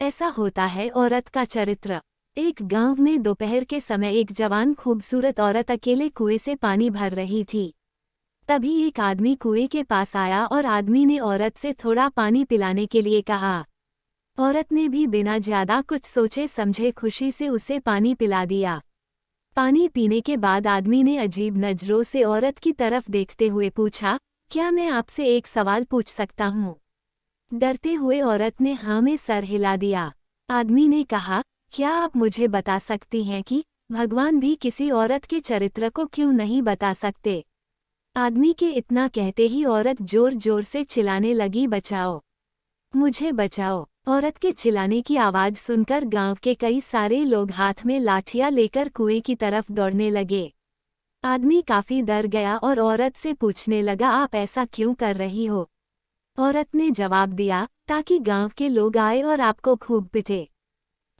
ऐसा होता है औरत का चरित्र। एक गांव में दोपहर के समय एक जवान खूबसूरत औरत अकेले कुएं से पानी भर रही थी। तभी एक आदमी कुएं के पास आया और आदमी ने औरत से थोड़ा पानी पिलाने के लिए कहा। औरत ने भी बिना ज्यादा कुछ सोचे समझे खुशी से उसे पानी पिला दिया। पानी पीने के बाद आदमी ने अजीब नजरों से औरत की तरफ देखते हुए पूछा, क्या मैं आपसे एक सवाल पूछ सकता हूँ? डरते हुए औरत ने हाँ में सर हिला दिया। आदमी ने कहा, क्या आप मुझे बता सकती हैं कि भगवान भी किसी औरत के चरित्र को क्यों नहीं बता सकते? आदमी के इतना कहते ही औरत जोर जोर से चिल्लाने लगी, बचाओ, मुझे बचाओ। औरत के चिल्लाने की आवाज सुनकर गांव के कई सारे लोग हाथ में लाठियां लेकर कुएं की तरफ दौड़ने लगे। आदमी काफी डर गया और औरत से पूछने लगा, आप ऐसा क्यों कर रही हो? औरत ने जवाब दिया, ताकि गांव के लोग आए और आपको खूब पीटे,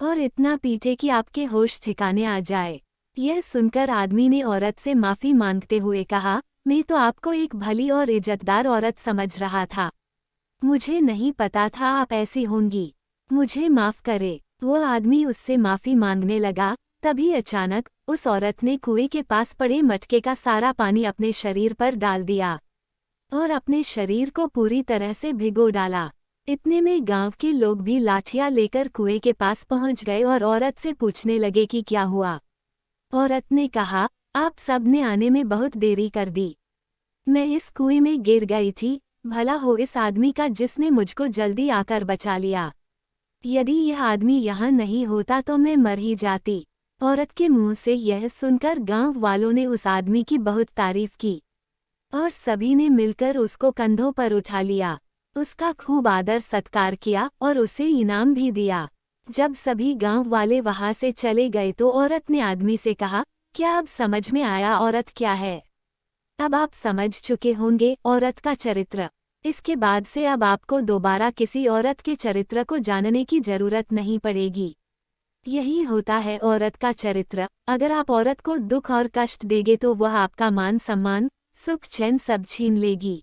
और इतना पीटे कि आपके होश ठिकाने आ जाए। यह सुनकर आदमी ने औरत से माफी मांगते हुए कहा, मैं तो आपको एक भली और इज्जतदार औरत समझ रहा था, मुझे नहीं पता था आप ऐसी होंगी, मुझे माफ करे। वो आदमी उससे माफी मांगने लगा, तभी अचानक उस औरत ने कुएं के पास पड़े मटके का सारा पानी अपने शरीर पर डाल दिया और अपने शरीर को पूरी तरह से भिगो डाला। इतने में गांव के लोग भी लाठियां लेकर कुएं के पास पहुंच गए और औरत से पूछने लगे कि क्या हुआ। औरत ने कहा, आप सब ने आने में बहुत देरी कर दी, मैं इस कुएं में गिर गई थी, भला हो इस आदमी का जिसने मुझको जल्दी आकर बचा लिया। यदि यह आदमी यहाँ नहीं होता तो मैं मर ही जाती। औरत के मुंह से यह सुनकर गांव वालों ने उस आदमी की बहुत तारीफ की और सभी ने मिलकर उसको कंधों पर उठा लिया, उसका खूब आदर सत्कार किया और उसे इनाम भी दिया। जब सभी गांव वाले वहां से चले गए तो औरत ने आदमी से कहा, क्या अब समझ में आया औरत क्या है? अब आप समझ चुके होंगे औरत का चरित्र। इसके बाद से अब आपको दोबारा किसी औरत के चरित्र को जानने की जरूरत नहीं पड़ेगी। यही होता है औरत का चरित्र। अगर आप औरत को दुख और कष्ट देंगे तो वह आपका मान सम्मान, सुख चैन सब छीन लेगी,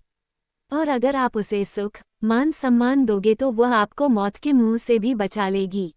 और अगर आप उसे सुख मान सम्मान दोगे तो वह आपको मौत के मुंह से भी बचा लेगी।